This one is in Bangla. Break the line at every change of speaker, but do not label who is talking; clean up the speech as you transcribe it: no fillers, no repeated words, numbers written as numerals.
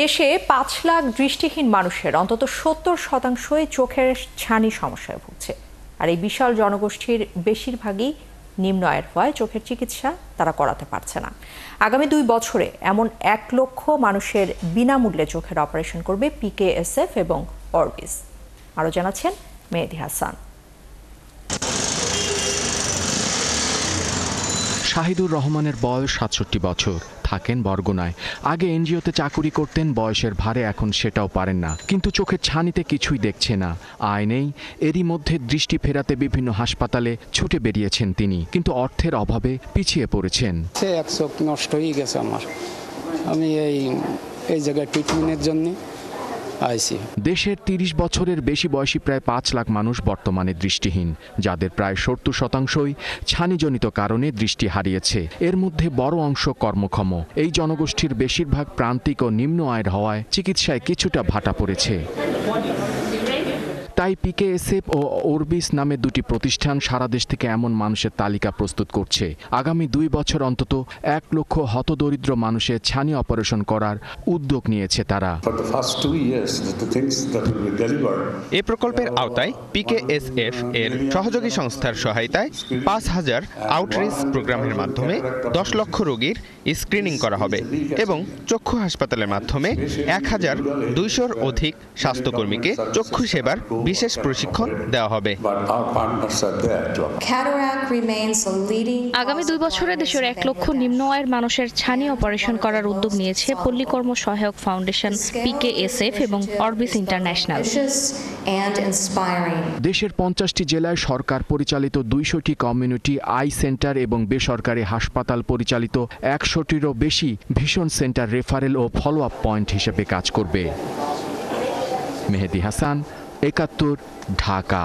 দেশে ৫ লাখ দৃষ্টিহীন মানুষের অন্তত ৭০% চোখের ছানি সমস্যায় ভুগছে। আর এই বিশাল জনগোষ্ঠীর বেশিরভাগই নিম্ন আয়ের হওয়ায় চোখের চিকিৎসা তারা করাতে পারছে না। আগামী ২ বছরে এমন ১ লক্ষ মানুষের বিনামূল্যে চোখের অপারেশন করবে পিকেএসএফ এবং অরবিস। আরও জানাচ্ছেন মেহেদী হাসান।
শাহিদুর রহমানের বয়স ৬৭ বছর, থাকেন বরগুনায়। আগে এনজিওতে চাকুরি করতেন, বয়সের ভারে এখন সেটাও পারেন না। কিন্তু চোখের ছানিতে কিছুই দেখছে না, আয় নেই। এরই মধ্যে দৃষ্টি ফেরাতে বিভিন্ন হাসপাতালে ছুটে বেরিয়েছেন তিনি, কিন্তু অর্থের অভাবে পিছিয়ে পড়েছেন।
এক চোখ নষ্ট হয়ে গেছে আমার, আমি এই জায়গায় ট্রিটমেন্টের জন্য আইছি।
দেশের ৩০ বছরের বেশি বয়সী প্রায় ৫ লাখ মানুষ বর্তমানে দৃষ্টিহীন, যাদের প্রায় ৭০%ই ছানিজনিত কারণে দৃষ্টি হারিয়েছে। এর মধ্যে বড় অংশ কর্মক্ষম। এই জনগোষ্ঠীর বেশিরভাগ প্রান্তিক ও নিম্ন আয়ের হওয়ায় চিকিৎসায় কিছুটা ভাটা পড়েছে। তাই পিকেএসএফ ও অরবিস নামে দুটি প্রতিষ্ঠান সারা দেশ থেকে এমন মানুষের তালিকা প্রস্তুত করছে। আগামী ২ বছর অন্তত ১ লক্ষ হতদরিদ্র মানুষের ছানি অপারেশন করার উদ্যোগ নিয়েছে তারা।
এ প্রকল্পের আওতায় পিকেএসএফ এর সহযোগী সংস্থার সহায়তায় ৫,০০০ আউটরিচ প্রোগ্রামের মাধ্যমে ১০ লক্ষ রোগীর স্ক্রিনিং করা হবে এবং চক্ষু হাসপাতালের মাধ্যমে ১,২০০-র অধিক স্বাস্থ্যকর্মীকে চক্ষু সেবার বিশেষ প্রশিক্ষণ দেওয়া হবে।
আগামী ২ বছরে দেশের ১ লক্ষ নিম্ন আয়ের মানুষের ছানি অপারেশন করার উদ্যোগ নিয়েছে পল্লীকর্ম সহায়ক ফাউন্ডেশন, পিকেএসএফ এবং অরবিস ইন্টারন্যাশনাল।
দেশের ৫০টি জেলায় সরকার পরিচালিত ২০০টি কমিউনিটি আই সেন্টার এবং বেসরকারি হাসপাতাল পরিচালিত ১০০টিরও বেশি ভিশন সেন্টার রেফারেল ও ফলো আপ পয়েন্ট হিসেবে কাজ করবে। মেহেদী হাসান, ৭১, ঢাকা।